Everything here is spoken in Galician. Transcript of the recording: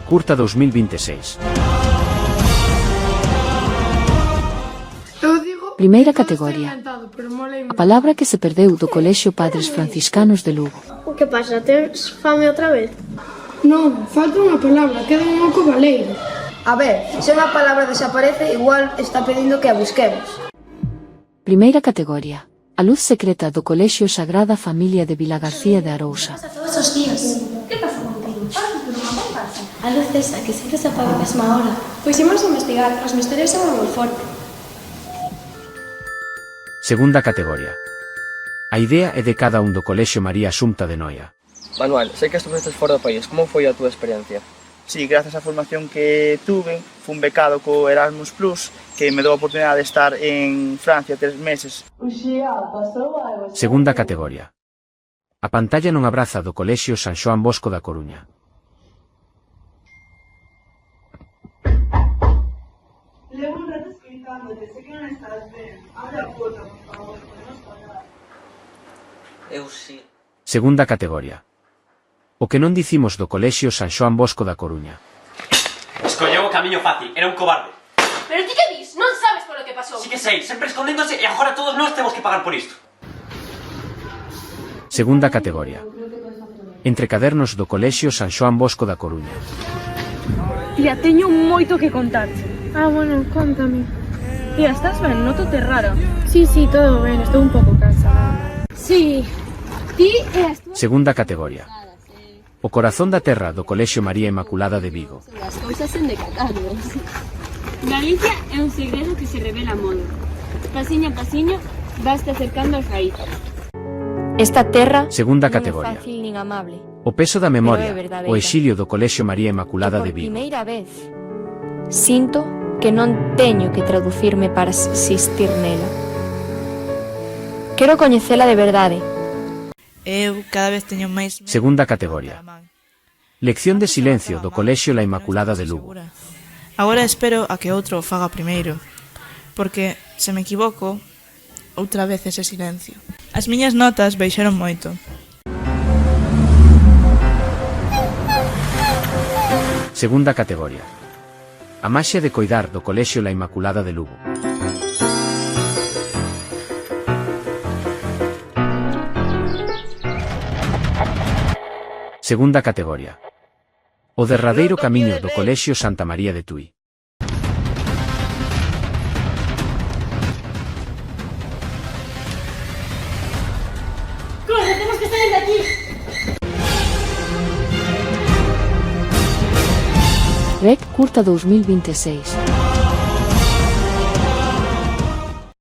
Curta 2026. Primeira categoría. A palabra que se perdeu do Colexio Padres Franciscanos de Lugo. O que pasa? Tes fame outra vez? Non, falta unha palabra, queda un oco baleiro. A ver, se unha palabra desaparece, igual está pedindo que a busquemos. Primeira categoría. A luz secreta do Colexio Sagrada Familia de Vilagarcía de Arousa. Todos os días. Que pasa contigo? Fala que non pasa. A luz esa que sempre se apaga a mesma hora. Pois imos investigar, os misterios son moi fortes. Segunda categoría. A idea é de cada un do Colexio María Assumpta de Noia. Manuel, sei que estuvestes fora do país, como foi a túa experiencia? Sí, gracias á formación que tuve, fun becado co Erasmus Plus, que me dou a oportunidade de estar en Francia 3 meses. Segunda categoría. A pantalla non abraza do Colexio San Xoán Bosco da Coruña. Levo un rato explicándote, sé que non estás ben. Abre a foto, por favor, podemos parar. Eu sí. Segunda categoría. O que non dicimos do Colexio San Xoán Bosco da Coruña. Escolleu o camiño fácil, era un cobarde. Pero ti que dis? Non sabes polo que pasou. Sí que sei, sempre escondéndose e agora todos nós temos que pagar por isto. Segunda categoría. Entre cadernos do Colexio San Xoán Bosco da Coruña. Tía, teño moito que contarte. Bueno, contame. Tía, estás ben? Nótote rara. Sí, todo ben, estou un pouco cansada. Sí. Ti e as túas... Segunda categoría. O corazón da terra do Colexio María Inmaculada de Vigo. As cousas en decatarios. Galicia é un segredo que se revela a modo. Pasiño a pasiño vaste acercando as raíces. Esta terra Segunda non é categoría. fácil nin amable. O peso da memoria, Pero é verdadeira. o exilio do Colexio María Inmaculada de Por Vigo. primeira vez sinto que non teño que traducirme para existir nela. Quero coñecela de verdade. Eu cada vez teño máis... Segunda categoría. Lección de silencio do Colexio La Inmaculada de Lugo. Agora espero a que outro o faga primeiro, porque, se me equivoco, outra vez ese silencio. As miñas notas baixaron moito. Segunda categoría. A maxia de coidar do Colexio La Inmaculada de Lugo. Segunda categoría. O derradeiro camiño do Colexio Santa María de Tui. Corre, temos que sair de aquí. REC Curta 2026.